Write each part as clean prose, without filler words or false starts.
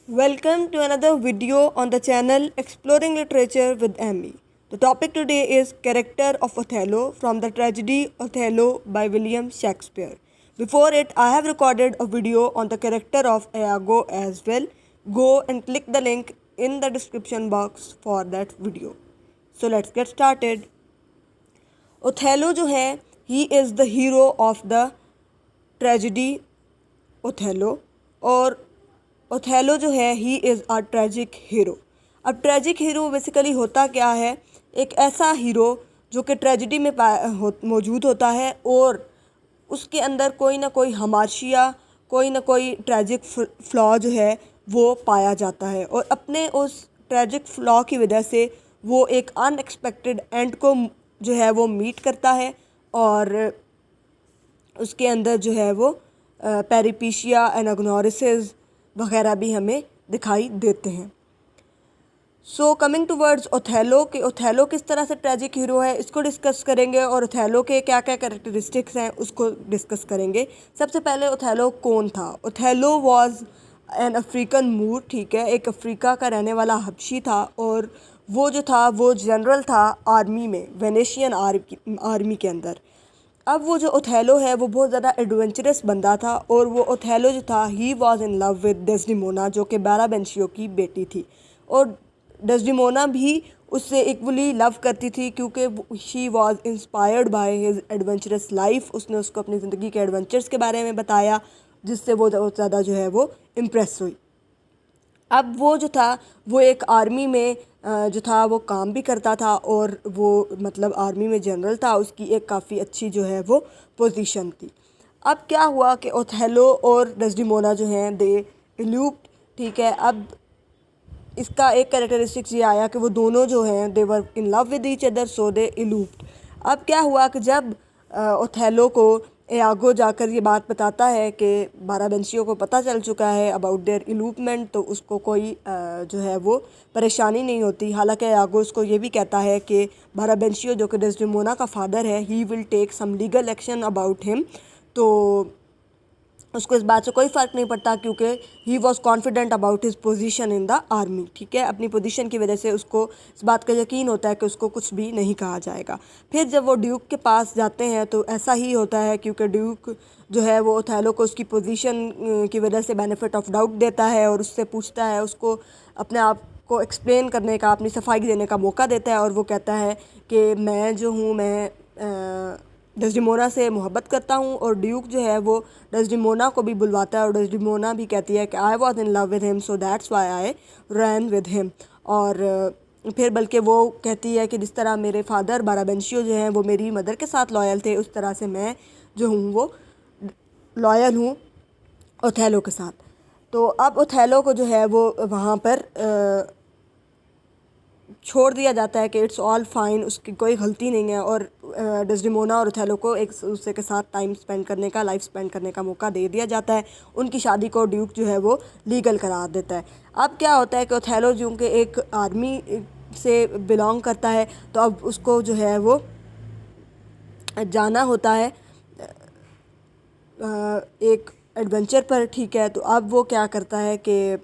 Welcome to another video on the channel Exploring Literature with Amy. The topic today is Character of Othello from the tragedy Othello by William Shakespeare. Before it, I have recorded a video on the character of Iago as well. Go and click the link in the description box for that video. So let's get started. Othello जो है, he is the hero of the tragedy Othello और Othello जो है he is a tragic hero. अब tragic hero basically होता क्या है, एक ऐसा हीरो जो कि ट्रेजिडी में मौजूद होता है और उसके अंदर कोई ना कोई हमाशिया, कोई ना कोई ट्रेजिक फ्लॉ जो है वो पाया जाता है और अपने उस ट्रेजिक फ्लॉ की वजह से वो एक अनएक्सपेक्टेड एंड को जो है वो मीट करता है और उसके अंदर जो है वो पेरिपीशिया एनाग्नोरिसिस वगैरह भी हमें दिखाई देते हैं। सो कमिंग टूवर्ड्स ओथेलो कि ओथेलो किस तरह से ट्रेजिक हीरो है, इसको डिस्कस करेंगे और ओथेलो के क्या क्या कैरेक्टरिस्टिक्स हैं उसको डिस्कस करेंगे। सबसे पहले ओथेलो कौन था? ओथेलो वाज एन अफ्रीकन मूर, ठीक है, एक अफ्रीका का रहने वाला हबशी था और वो जो था वो जनरल था आर्मी में, वेनेशियन आर्मी के अंदर। अब वो जो ओथेलो है वो बहुत ज़्यादा एडवेंचरस बंदा था और वो ओथेलो जो था he was in love with Desdemona जो कि बाराबेंशियो की बेटी थी और डेस्डिमोना भी उससे इक्वली लव करती थी क्योंकि she was inspired by his adventurous life. उसने उसको अपनी ज़िंदगी के एडवेंचर्स के बारे में बताया जिससे वो बहुत ज़्यादा जो है वो इम्प्रेस हुई। अब वो जो था वो एक आर्मी में जो था वो काम भी करता था और वो मतलब आर्मी में जनरल था, उसकी एक काफ़ी अच्छी जो है वो पोजीशन थी। अब क्या हुआ कि ओथेलो और डेस्डिमोना जो हैं दे इल्यूप्ड, ठीक है। अब इसका एक कैरेक्टरिस्टिक्स ये आया कि वो दोनों जो हैं they were in love with each other so they eloped. अब क्या हुआ कि जब ओथेलो को यागो जाकर ये बात बताता है कि बाराबेंशियो को पता चल चुका है अबाउट देयर इलूपमेंट, तो उसको कोई जो है वो परेशानी नहीं होती। हालांकि यागो उसको ये भी कहता है कि बाराबेंशियो जो कि डेस्डेमोना का फादर है he will take some legal action about him, तो उसको इस बात से कोई फ़र्क नहीं पड़ता क्योंकि he was confident about his position in the army, ठीक है। अपनी पोजीशन की वजह से उसको इस बात का यकीन होता है कि उसको कुछ भी नहीं कहा जाएगा। फिर जब वो ड्यूक के पास जाते हैं तो ऐसा ही होता है क्योंकि ड्यूक जो है वो ओथेलो को उसकी पोजीशन की वजह से बेनिफिट ऑफ डाउट देता है और उससे पूछता है, उसको अपने आप को एक्सप्लेन करने का, अपनी सफाई देने का मौका देता है और वो कहता है कि मैं जो हूँ मैं डेस्डिमोना से मोहब्बत करता हूँ और ड्यूक जो है वो डेस्डिमोना को भी बुलवाता है और डेस्डिमोना भी कहती है कि I was in love with him so that's why I ran with him. और फिर बल्कि वो कहती है कि जिस तरह मेरे फादर बाराबेंशियो जो हैं वो मेरी मदर के साथ लॉयल थे उस तरह से मैं जो हूँ वो लॉयल हूँ ओथेलो के साथ। तो अब ओथेलो को जो है वो वहाँ पर छोड़ दिया जाता है कि इट्स ऑल फाइन, उसकी कोई गलती नहीं है और डेस्डेमोना और ओथेलो को एक दूसरे के साथ टाइम स्पेंड करने का, लाइफ स्पेंड करने का मौका दे दिया जाता है। उनकी शादी को ड्यूक जो है वो लीगल करार देता है। अब क्या होता है कि ओथेलो जो कि एक आर्मी से बिलोंग करता है तो अब उसको जो है वो जाना होता है एक एडवेंचर पर, ठीक है। तो अब वो क्या करता है कि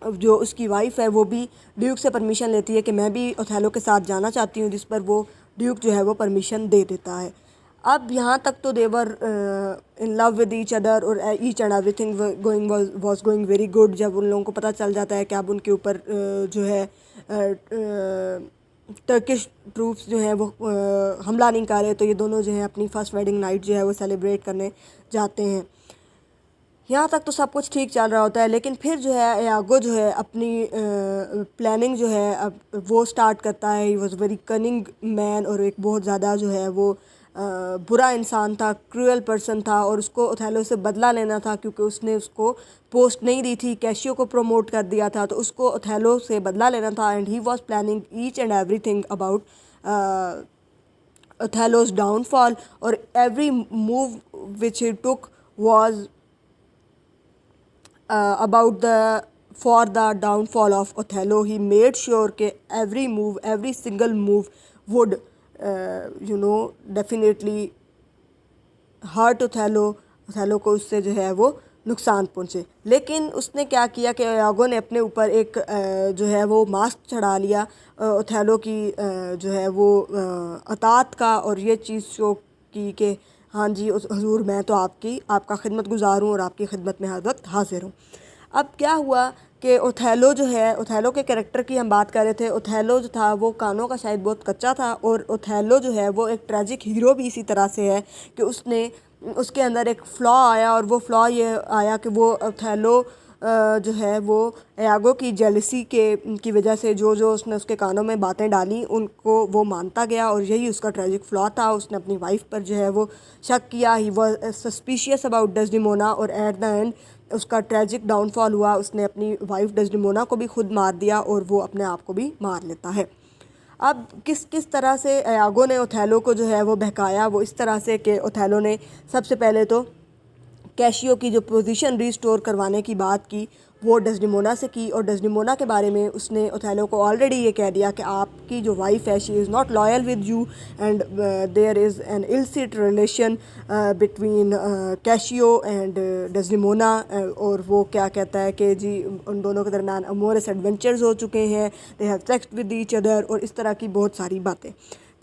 जो उसकी वाइफ है वो भी ड्यूक से परमिशन लेती है कि मैं भी ओथेलो के साथ जाना चाहती हूँ, जिस पर वो ड्यूक जो है वो परमिशन दे देता है। अब यहाँ तक तो they were in love with each other और each and everything going was going very good. जब उन लोगों को पता चल जाता है कि अब उनके ऊपर जो है टर्किश ट्रूप्स जो हैं वो हमला नहीं कर रहे, तो ये दोनों जो हैं अपनी फ़र्स्ट वेडिंग नाइट जो है वो सेलिब्रेट करने जाते हैं। यहाँ तक तो सब कुछ ठीक चल रहा होता है, लेकिन फिर जो है यागो जो है अपनी प्लानिंग जो है अब वो स्टार्ट करता है। He was very cunning man और एक बहुत ज़्यादा जो है वो बुरा इंसान था, क्रूअल पर्सन था और उसको ओथेलो से बदला लेना था क्योंकि उसने उसको पोस्ट नहीं दी थी, कैशियो को प्रमोट कर दिया था, तो उसको ओथेलो से बदला लेना था। And he was planning each and everything about Othello's downfall और every move which he took was about for the downfall of Othello. He made sure कि every single move would definitely hurt Othello को उससे जो है वो नुकसान पहुँचे। लेकिन उसने क्या किया कि यागो ने अपने ऊपर एक जो है वो मास्क चढ़ा लिया ओथेलो की जो है वो अतात का, और ये चीज़ शो की कि हाँ जी हुजूर मैं तो आपका खिदमत गुज़ार हूँ और आपकी खिदमत में हर वक्त हाजिर हूँ। अब क्या हुआ कि ओथेलो जो है, ओथेलो के कैरेक्टर की हम बात कर रहे थे। ओथेलो जो था वो कानों का शायद बहुत कच्चा था, और ओथेलो जो है वो एक ट्रेजिक हीरो भी इसी तरह से है कि उसके अंदर एक फ़्लॉ आया, और वो फ़्लॉ ये आया कि वो ओथेलो जो है वो यागो की जेलसी की वजह से जो जो उसने उसके कानों में बातें डाली उनको वो मानता गया, और यही उसका ट्रेजिक फ़्लॉ था। उसने अपनी वाइफ पर जो है वो शक किया, he was suspicious about Desdemona, और एट द एंड उसका ट्रेजिक डाउनफॉल हुआ। उसने अपनी वाइफ डेस्डेमोना को भी खुद मार दिया, और वो अपने आप को भी मार लेता है। अब किस किस तरह से यागो ने ओथेलो को जो है वो बहकाया, वो इस तरह से कि ओथेलो ने सबसे पहले तो कैशियो की जो पोजीशन रिस्टोर करवाने की बात की वो डेस्डेमोना से की, और डेस्डेमोना के बारे में उसने ओथेलो को ऑलरेडी ये कह दिया कि आपकी जो वाइफ है she is not loyal with you, and there is an illicit relation between Cassio and Desdemona, और वो क्या कहता है कि जी उन दोनों के दरमियान अमोरस एडवेंचर्स हो चुके हैं, they have sex with each other, और इस तरह की बहुत सारी बातें।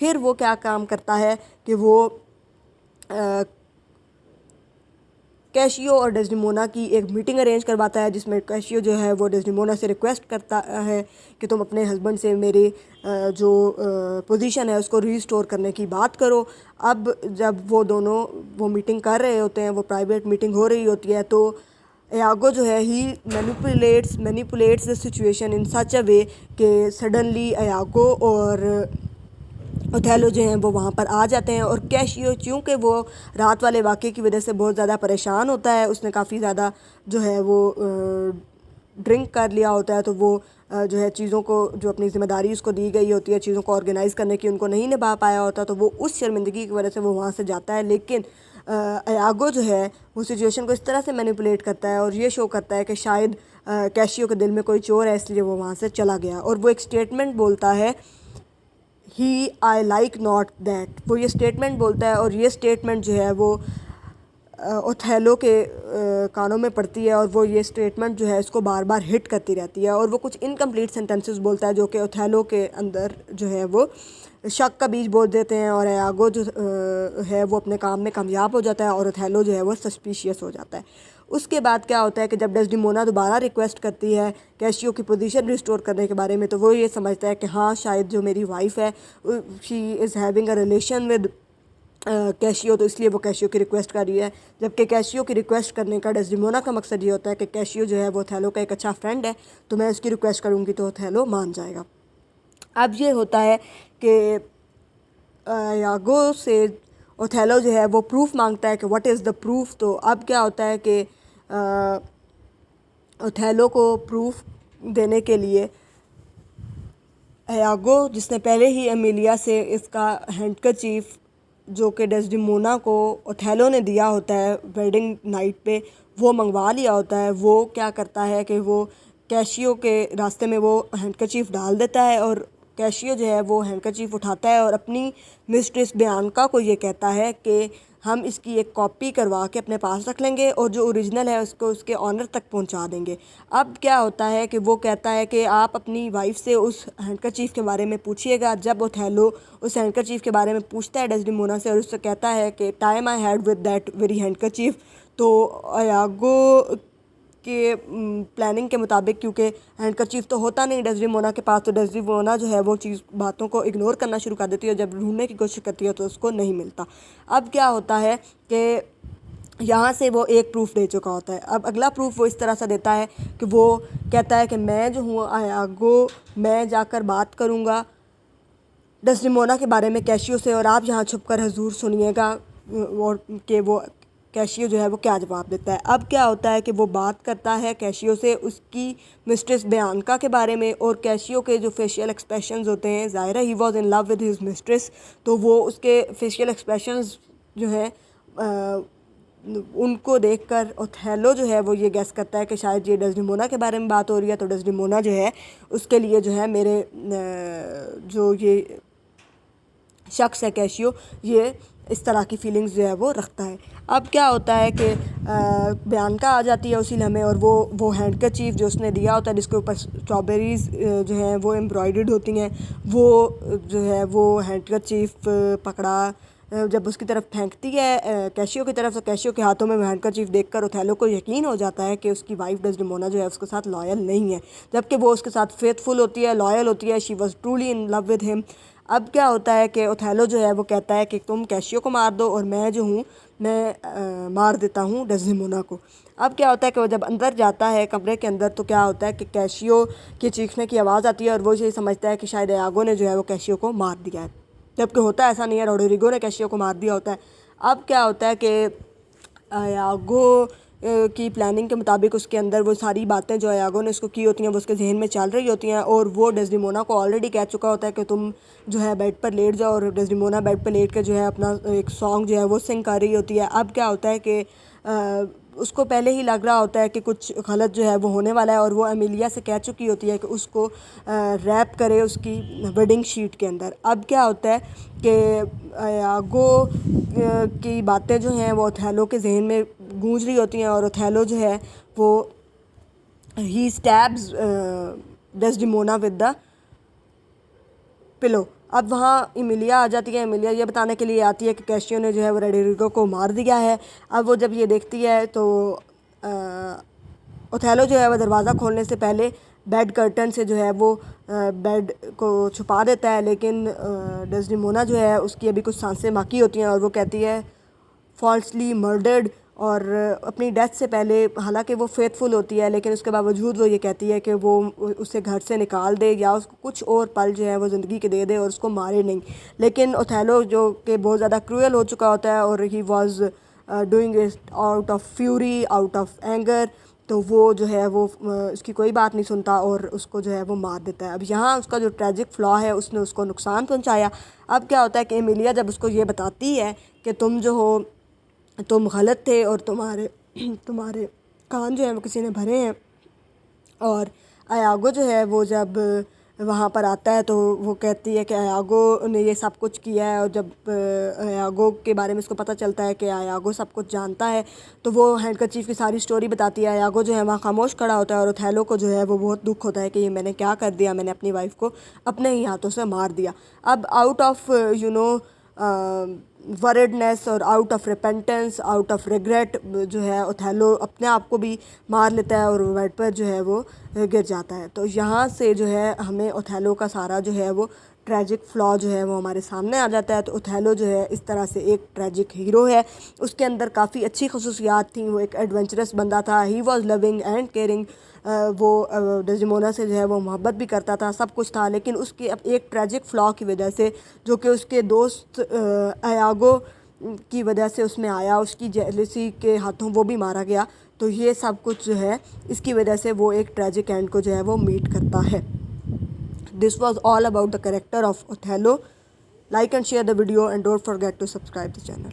फिर वो क्या काम करता है कि वो कैशियो और डेस्डेमोना की एक मीटिंग अरेंज करवाता है, जिसमें कैशियो जो है वो डेस्डेमोना से रिक्वेस्ट करता है कि तुम अपने हस्बैंड से मेरे जो पोजीशन है उसको रीस्टोर करने की बात करो। अब जब वो दोनों वो मीटिंग कर रहे होते हैं, वो प्राइवेट मीटिंग हो रही होती है, तो यागो जो है ही मैनिपुलेट्स द सिचुएशन इन सच अ वे कि सडनली यागो और ओथेलो जो हैं वो वहाँ पर आ जाते हैं। और कैशियो चूँकि वो रात वाले वाक़े की वजह से बहुत ज़्यादा परेशान होता है, उसने काफ़ी ज़्यादा जो है वो ड्रिंक कर लिया होता है, तो वो जो है चीज़ों को जो अपनी ज़िम्मेदारी उसको दी गई होती है चीज़ों को ऑर्गेनाइज़ करने की, उनको नहीं निभा पाया होता, तो वो उस शर्मिंदगी की वजह से वो वहाँ से जाता है। लेकिन यागो जो है वो सिचुएशन को इस तरह से मैनिपुलेट करता है और ये शो करता है कि शायद कैशियो के दिल में कोई चोर है, इसलिए वो वहाँ से चला गया। और वो एक स्टेटमेंट बोलता है, ही आई लाइक नॉट दैट, वो ये स्टेटमेंट बोलता है, और ये स्टेटमेंट जो है वो ओथेलो के कानों में पड़ती है, और वो ये स्टेटमेंट जो है इसको बार बार हिट करती रहती है, और वो कुछ इनकम्प्लीट सेंटेंसेस बोलता है जो कि ओथेलो के अंदर जो है वो शक का बीज बो देते हैं, और यागो जो है वो अपने काम में कामयाब हो जाता है, और ओथेलो जो है वो सस्पिशियस हो जाता है। उसके बाद क्या होता है कि जब डेस्डेमोना दोबारा रिक्वेस्ट करती है कैशियो की पोजीशन रिस्टोर करने के बारे में, तो वो ये समझता है कि हाँ शायद जो मेरी वाइफ है she is having a relation with cashew, तो इसलिए वो कैशियो की रिक्वेस्ट कर रही है। जबकि कैशियो की रिक्वेस्ट करने का डेस्डेमोना का मकसद ये होता है कि कैशियो जो है वो ओथेलो का एक अच्छा फ्रेंड है, तो मैं उसकी रिक्वेस्ट करूँगी तो ओथेलो मान जाएगा। अब ये होता है कि यागो से ओथेलो जो है वो प्रूफ मांगता है कि व्हाट इज़ द प्रूफ। तो अब क्या होता है कि ओथेलो को प्रूफ देने के लिए यागो, जिसने पहले ही एमिलिया से इसका हैंडकरचीफ जो कि डेस्डेमोना को ओथेलो ने दिया होता है वेडिंग नाइट पे, वो मंगवा लिया होता है, वो क्या करता है कि वो कैशियो के रास्ते में वो हैंडकरचीफ डाल देता है, और कैशियो जो है वो हैंडकरचीफ उठाता है और अपनी मिस्ट्रेस बियांका को ये कहता है कि हम इसकी एक कॉपी करवा के अपने पास रख लेंगे, और जो ओरिजिनल है उसको उसके ऑनर तक पहुंचा देंगे। अब क्या होता है कि वो कहता है कि आप अपनी वाइफ से उस हैंडकरचीफ के बारे में पूछिएगा। जब ओथेलो उस हैंडकरचीफ के बारे में पूछता है डेस्डेमोना से, और उससे कहता है कि time I had with that very handkerchief, तो यागो के प्लानिंग के मुताबिक, क्योंकि हैंडकरचीफ तो होता नहीं डेस्डेमोना के पास, तो डेस्डेमोना जो है वो चीज़ बातों को इग्नोर करना शुरू कर देती है, जब ढूंढने की कोशिश करती है तो उसको नहीं मिलता। अब क्या होता है कि यहाँ से वो एक प्रूफ दे चुका होता है। अब अगला प्रूफ वो इस तरह से देता है कि वो कहता है कि मैं जो हूँ यागो, मैं जाकर बात करूँगा डेस्डेमोना के बारे में कैशियो से, और आप यहाँ छुप कर हजूर सुनिएगा और कि वो कैशियो जो है वो क्या जवाब देता है। अब क्या होता है कि वो बात करता है कैशियो से उसकी मिस्ट्रेस बियांका के बारे में, और कैशियो के जो फेशियल एक्सप्रेशंस होते हैं, ज़ाहिर he was in love with his mistress, तो वो उसके फेशियल एक्सप्रेशंस जो हैं उनको देखकर ओथेलो जो है वो ये गेस करता है कि शायद ये डेस्डेमोना के बारे में बात हो रही है। तो डेस्डेमोना जो है उसके लिए जो है मेरे जो ये शख्स है कैशियो, ये इस तरह की फीलिंग्स जो है वो रखता है। अब क्या होता है कि बियांका आ जाती है उसी लम्हे, और वो हैंडकरचीफ जो उसने दिया होता है जिसके ऊपर स्ट्रॉबेरीज़ जो हैं वो एम्ब्रॉयडर्ड होती हैं, वो जो है वो हैंडकरचीफ पकड़ा जब उसकी तरफ फेंकती है कैशियो की तरफ, तो कैशियो के हाथों में हैंडकरचीफ देखकर ओथेलो को यकीन हो जाता है कि उसकी वाइफ डेस्डेमोना जो है उसके साथ लॉयल नहीं है, जबकि वो उसके साथ फेथफुल होती है, लॉयल होती है। She was truly in love with him. अब क्या होता है कि ओथेलो जो है वो कहता है कि तुम कैशियो को मार दो और मैं जो हूँ मैं मार देता हूँ डेस्डेमोना को। अब क्या होता है कि वो जब अंदर जाता है कमरे के अंदर, तो क्या होता है कि कैशियो के चीखने की आवाज़ आती है और वो ये समझता है कि शायद यागो ने जो है वो कैशियो को मार दिया है, जबकि होता ऐसा नहीं है, रोड्रिगो ने कैशियो को मार दिया होता है। अब क्या होता है कि यागो की प्लानिंग के मुताबिक उसके अंदर वो सारी बातें जो यागो ने उसको की होती हैं वो उसके जहन में चल रही होती हैं, और वो डेस्डेमोना को ऑलरेडी कह चुका होता है कि तुम जो है बेड पर लेट जाओ, और डेस्डेमोना बेड पर लेट कर जो है अपना एक सॉन्ग जो है वो सिंग कर रही होती है। अब क्या होता है कि उसको पहले ही लग रहा होता है कि कुछ गलत जो है वो होने वाला है, और वो एमिलिया से कह चुकी होती है कि उसको रैप करे उसकी वेडिंग शीट के अंदर। अब क्या होता है कि यागो की बातें जो हैं वो ओथेलो के जहन में गूंज रही होती हैं, और ओथेलो जो है वो he stabs Desdemona with the pillow. अब वहाँ एमिलिया आ जाती है। एमिलिया ये बताने के लिए आती है कि कैशियो ने जो है वो रोड्रिगो को मार दिया है। अब वो जब ये देखती है तो ओथेलो जो है वो दरवाज़ा खोलने से पहले बेड कर्टन से जो है वो बेड को छुपा देता है, लेकिन डेस्डेमोना जो है उसकी अभी कुछ सांसें बाकी होती हैं, और वो कहती है फॉल्सली मर्डर्ड, और अपनी डेथ से पहले, हालांकि वो फेथफुल होती है लेकिन उसके बावजूद वो ये कहती है कि वो उसे घर से निकाल दे या उसको कुछ और पल जो है वो ज़िंदगी के दे दे और उसको मारे नहीं। लेकिन ओथेलो जो कि बहुत ज़्यादा क्रूअल हो चुका होता है, और he was doing it out of fury, out of anger, तो वो जो है वो उसकी कोई बात नहीं सुनता और उसको जो है वो मार देता है। अब यहाँ उसका जो ट्रेजिक फ्लॉ है, उसने उसको नुकसान पहुँचाया। अब क्या होता है कि एमिलिया जब उसको ये बताती है कि तुम जो हो तुम गलत थे और तुम्हारे तुम्हारे कान जो है वो किसी ने भरे हैं, और यागो जो है वो जब वहाँ पर आता है तो वो कहती है कि यागो ने ये सब कुछ किया है, और जब यागो के बारे में उसको पता चलता है कि यागो सब कुछ जानता है, तो वो हैंडकरचीफ की सारी स्टोरी बताती है। यागो जो है वहाँ खामोश खड़ा होता है, और ओथेलो को जो है वो बहुत दुख होता है कि ये मैंने क्या कर दिया, मैंने अपनी वाइफ को अपने ही हाथों से मार दिया। अब आउट ऑफ वरिडनेस और out of repentance, out of regret जो है ओथेलो अपने आप को भी मार लेता है और बेड पर जो है वो गिर जाता है। तो यहाँ से जो है हमें ओथेलो का सारा जो है वो ट्रेजिक फ्लॉ जो है वो हमारे सामने आ जाता है। तो ओथेलो जो है इस तरह से एक ट्रेजिक हीरो है। उसके अंदर काफ़ी अच्छी खसूसियात थी। वो एक एडवेंचरस बंदा था, he was loving and caring, वो डेस्डेमोना से जो है वो मोहब्बत भी करता था, सब कुछ था। लेकिन उसके एक ट्रेजिक फ्लॉ की वजह से, जो कि उसके दोस्त यागो की वजह से उसमें आया, उसकी जेलसी के हाथों वो भी मारा गया। तो ये सब कुछ जो है इसकी वजह से वो एक ट्रेजिक एंड को जो है वो मीट करता है। This was all about the character of Othello. Like and share the video and don't forget to subscribe the channel.